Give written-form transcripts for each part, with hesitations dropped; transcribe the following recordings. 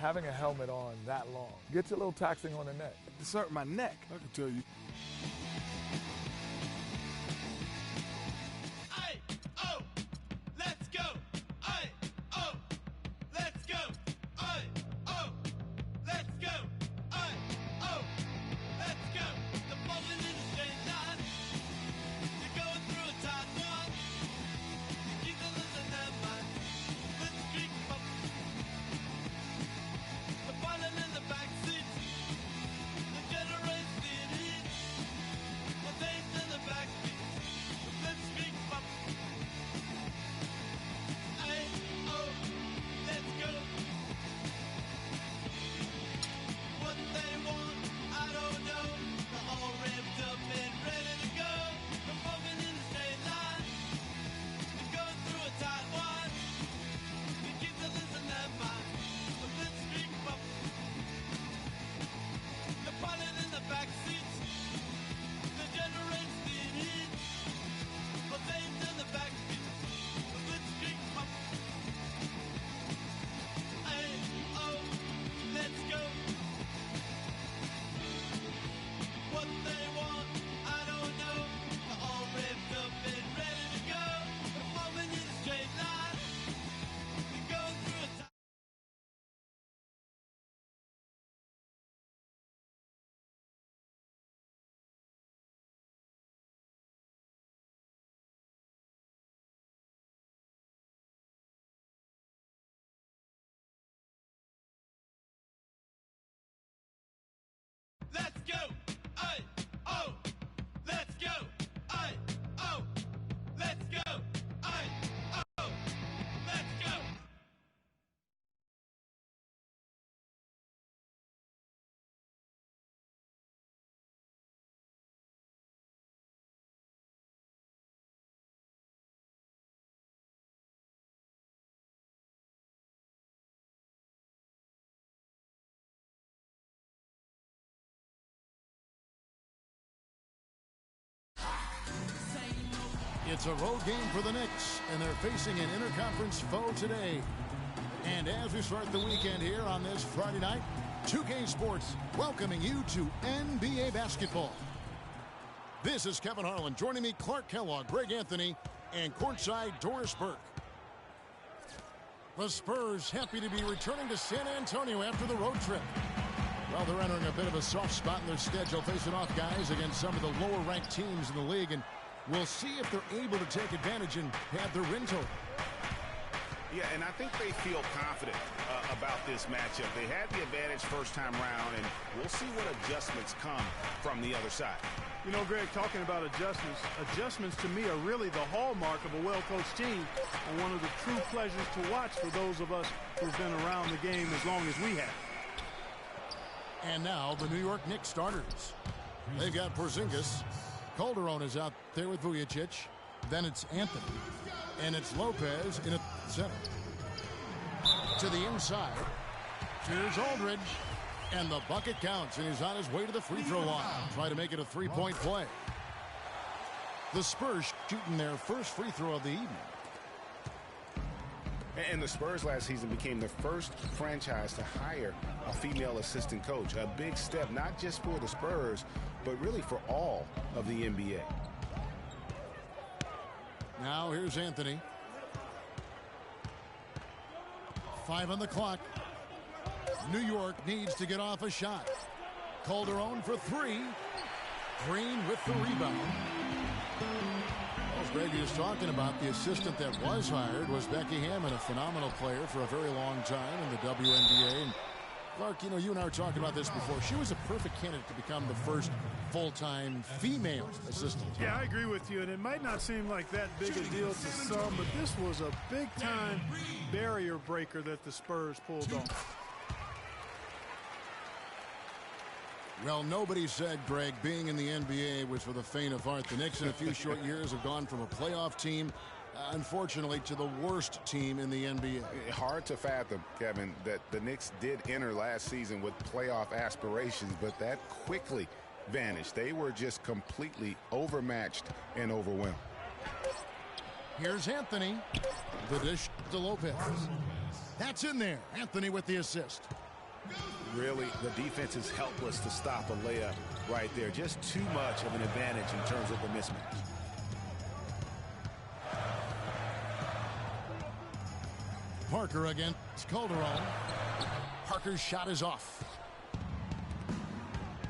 having a helmet on that long gets a little taxing on the neck. It's hurt my neck, I can tell you. Let's go! Aye! Oh! Let's go! Aye! Oh! Let's go! Aye! Oh! Let's go! It's a road game for the Knicks, and they're facing an interconference foe today. And as we start the weekend here on this Friday night, 2K Sports welcoming you to NBA basketball. This is Kevin Harlan. Joining me, Clark Kellogg, Greg Anthony, and courtside Doris Burke. The Spurs happy to be returning to San Antonio after the road trip. Well, they're entering a bit of a soft spot in their schedule, facing off guys against some of the lower-ranked teams in the league, and we'll see if they're able to take advantage and have their win total. Yeah, and I think they feel confident about this matchup. They had the advantage first time round, and we'll see what adjustments come from the other side. You know, Greg, talking about adjustments to me are really the hallmark of a well-coached team and one of the true pleasures to watch for those of us who've been around the game as long as we have. And now the New York Knicks starters. They've got Porzingis. Calderon is out there with Vujicic. Then it's Anthony. And it's Lopez in at center. To the inside. Here's Aldridge. And the bucket counts, and he's on his way to the free throw line. Try to make it a three-point play. The Spurs shooting their first free throw of the evening. And the Spurs last season became the first franchise to hire a female assistant coach. A big step, not just for the Spurs, but really for all of the NBA. Now here's Anthony. 5 on the clock. New York needs to get off a shot. Calderon for 3. Green with the rebound. As Greg is talking about, the assistant that was hired was Becky Hammond, a phenomenal player for a very long time in the WNBA. And Clark, you know, you and I were talking about this before. She was a perfect candidate to become the first full-time female assistant. Yeah, I agree with you, and it might not seem like that big a deal to some, but this was a big-time barrier breaker that the Spurs pulled off. Well, nobody said, Greg, being in the NBA was for the faint of heart. The Knicks in a few short years have gone from a playoff team, unfortunately, to the worst team in the NBA. Hard to fathom, Kevin, that the Knicks did enter last season with playoff aspirations, but that quickly vanished. They were just completely overmatched and overwhelmed. Here's Anthony. The dish to Lopez. That's in there. Anthony with the assist. Really, the defense is helpless to stop a layup right there. Just too much of an advantage in terms of the mismatch. Parker against Calderon. Parker's shot is off.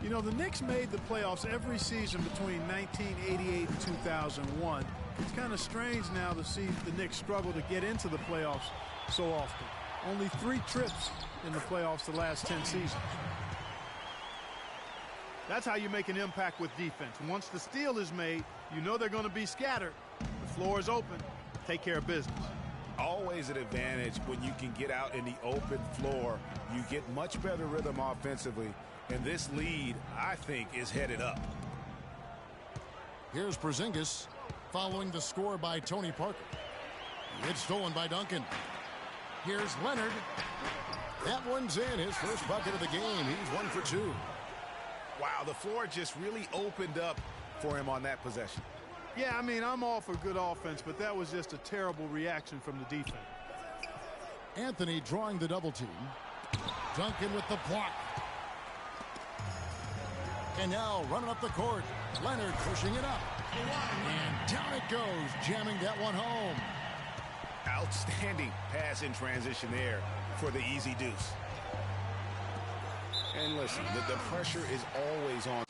You know, the Knicks made the playoffs every season between 1988 and 2001. It's kind of strange now to see the Knicks struggle to get into the playoffs so often. Only 3 trips in the playoffs the last 10 seasons. That's how you make an impact with defense. Once the steal is made, you know they're going to be scattered. The floor is open. Take care of business. Always an advantage when you can get out in the open floor. You get much better rhythm offensively. And this lead, I think, is headed up. Here's Porzingis following the score by Tony Parker. It's stolen by Duncan. Here's Leonard. That one's in. His first bucket of the game. He's 1 for 2. Wow, the floor just really opened up for him on that possession. Yeah, I mean, I'm all for good offense, but that was just a terrible reaction from the defense. Anthony drawing the double team. Duncan with the block. And now running up the court. Leonard pushing it up. And down it goes, jamming that one home. Outstanding pass in transition there for the easy deuce. And listen, the pressure is always on.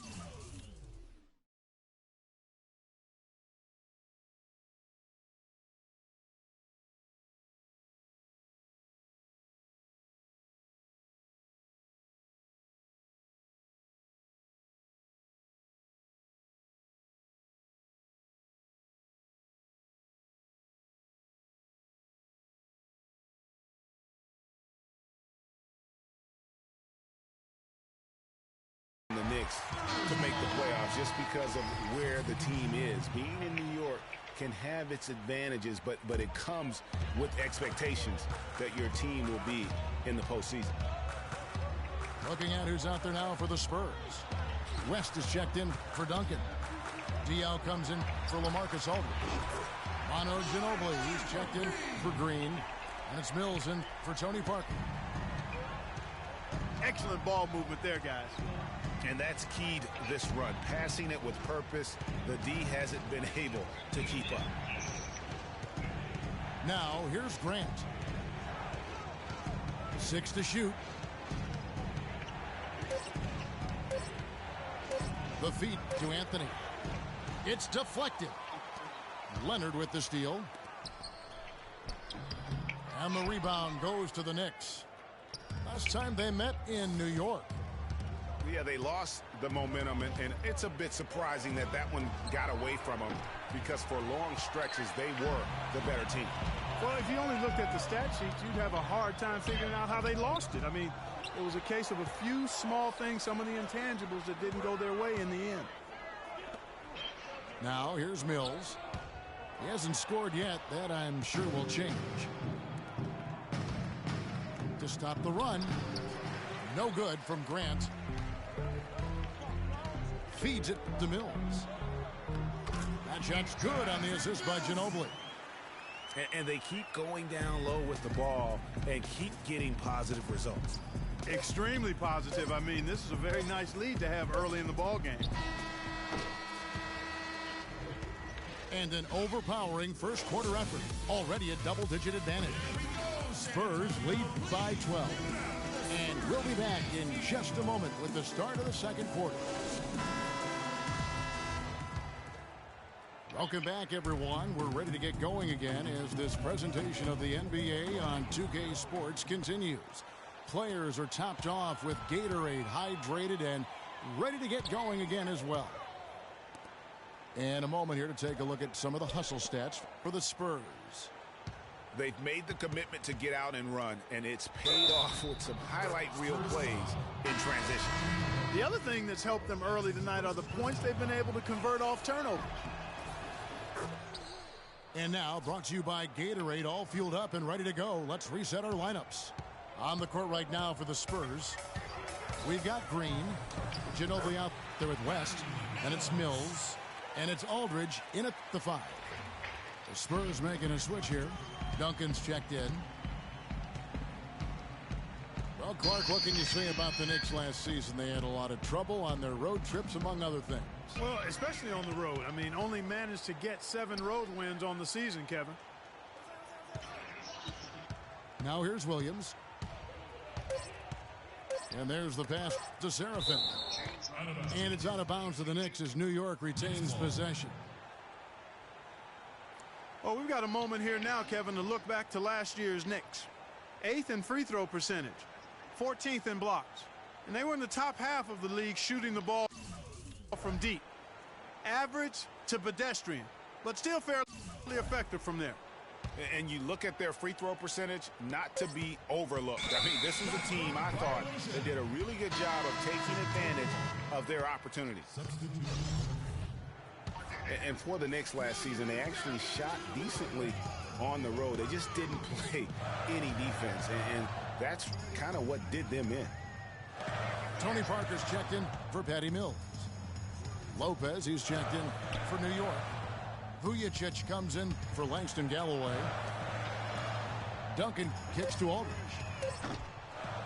The Knicks to make the playoffs just because of where the team is. Being in New York can have its advantages, but it comes with expectations that your team will be in the postseason. Looking at who's out there now for the Spurs. West is checked in for Duncan. Diaw comes in for LaMarcus Aldridge. Manu Ginobili, he's checked in for Green. And it's Mills in for Tony Parker. Excellent ball movement there, guys. And that's keyed this run. Passing it with purpose. The D hasn't been able to keep up. Now, here's Grant. 6 to shoot. The feed to Anthony. It's deflected. Leonard with the steal. And the rebound goes to the Knicks. Last time they met in New York. Yeah, they lost the momentum, and it's a bit surprising that one got away from them because for long stretches they were the better team. Well, if you only looked at the stat sheet, you'd have a hard time figuring out how they lost it. I mean, it was a case of a few small things, some of the intangibles that didn't go their way in the end. Now, here's Mills. He hasn't scored yet. That, I'm sure, will change. To stop the run. No good from Grant. Feeds it to Mills. That shot's good on the assist by Ginobili. And they keep going down low with the ball and keep getting positive results. Extremely positive. I mean, this is a very nice lead to have early in the ball game. And an overpowering first quarter effort. Already a double-digit advantage. Spurs lead by 12. And we'll be back in just a moment with the start of the second quarter. Welcome back, everyone. We're ready to get going again as this presentation of the NBA on 2K Sports continues. Players are topped off with Gatorade, hydrated, and ready to get going again as well. And a moment here to take a look at some of the hustle stats for the Spurs. They've made the commitment to get out and run, and it's paid off with some highlight reel plays in transition. The other thing that's helped them early tonight are the points they've been able to convert off turnovers. And now, brought to you by Gatorade, all fueled up and ready to go. Let's reset our lineups. On the court right now for the Spurs, we've got Green, Ginobili out there with West, and it's Mills, and it's Aldridge in at the 5. The Spurs making a switch here. Duncan's checked in. Well, Clark, what can you say about the Knicks last season? They had a lot of trouble on their road trips, among other things. Well, especially on the road. I mean, only managed to get 7 road wins on the season, Kevin. Now here's Williams. And there's the pass to Serafin. And it's out of bounds to the Knicks as New York retains possession. Well, we've got a moment here now, Kevin, to look back to last year's Knicks. 8th in free throw percentage, 14th in blocks. And they were in the top half of the league shooting the ball from deep. Average to pedestrian, but still fairly effective from there. And you look at their free throw percentage, not to be overlooked. I mean, this is a team, I thought, that did a really good job of taking advantage of their opportunities. And for the Knicks last season, they actually shot decently on the road. They just didn't play any defense, and that's kind of what did them in. Tony Parker's checked in for Patty Mills. Lopez, he's checked in for New York. Vujicic comes in for Langston Galloway. Duncan kicks to Aldridge.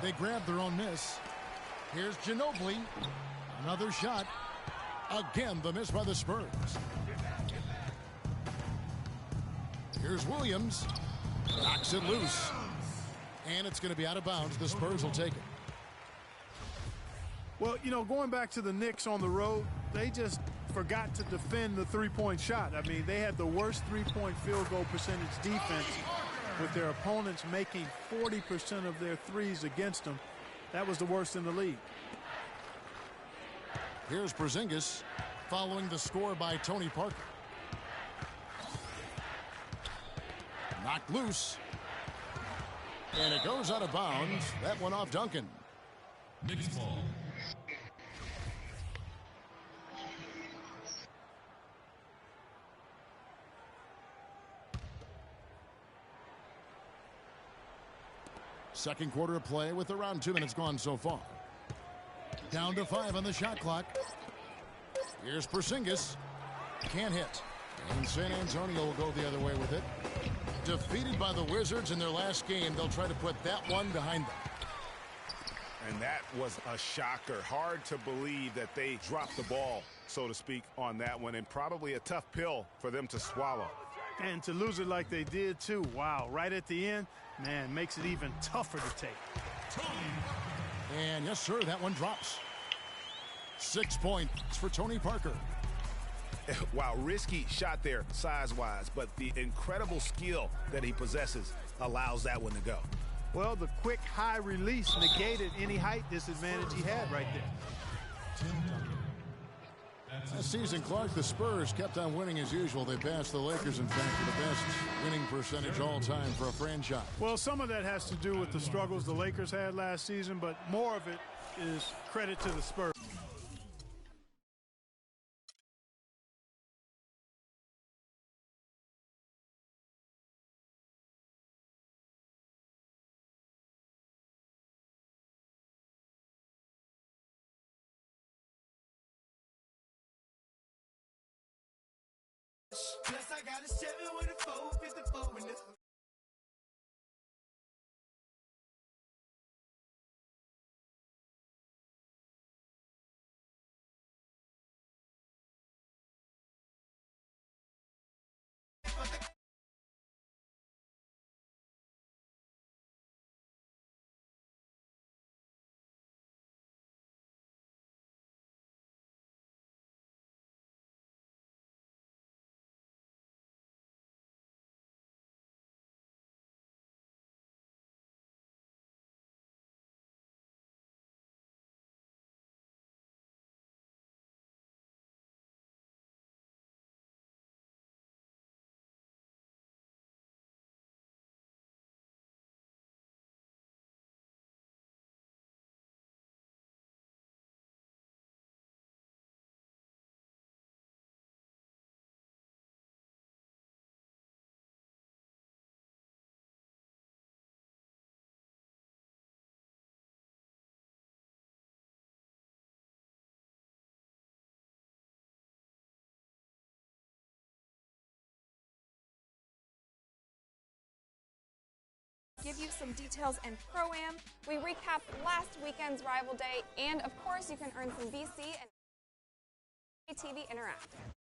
They grab their own miss. Here's Ginobili. Another shot. Again, the miss by the Spurs. Here's Williams. Knocks it loose. And it's going to be out of bounds. The Spurs will take it. Well, you know, going back to the Knicks on the road, they just forgot to defend the three-point shot. I mean, they had the worst three-point field goal percentage defense with their opponents making 40% of their threes against them. That was the worst in the league. Here's Porzingis following the score by Tony Parker. Knocked loose. And it goes out of bounds. That one off Duncan. Knicks ball. Second quarter of play with around 2 minutes gone so far. Down to 5 on the shot clock. Here's Porzingis. Can't hit. And San Antonio will go the other way with it. Defeated by the Wizards in their last game, they'll try to put that one behind them. And that was a shocker. Hard to believe that they dropped the ball, so to speak, on that one. And probably a tough pill for them to swallow. And to lose it like they did, too. Wow, right at the end, man, makes it even tougher to take. And yes, sir, that one drops. 6 points for Tony Parker. Wow, risky shot there size-wise, but the incredible skill that he possesses allows that one to go. Well, the quick high release negated any height disadvantage he had right there. This season, Clark, the Spurs kept on winning as usual. They passed the Lakers, in fact, for the best winning percentage all time for a franchise. Well, some of that has to do with the struggles the Lakers had last season, but more of it is credit to the Spurs. Plus I got a 7 with a 454 in the some details and Pro-Am. We recap last weekend's rival day, and of course, you can earn some VC and TV Interactive.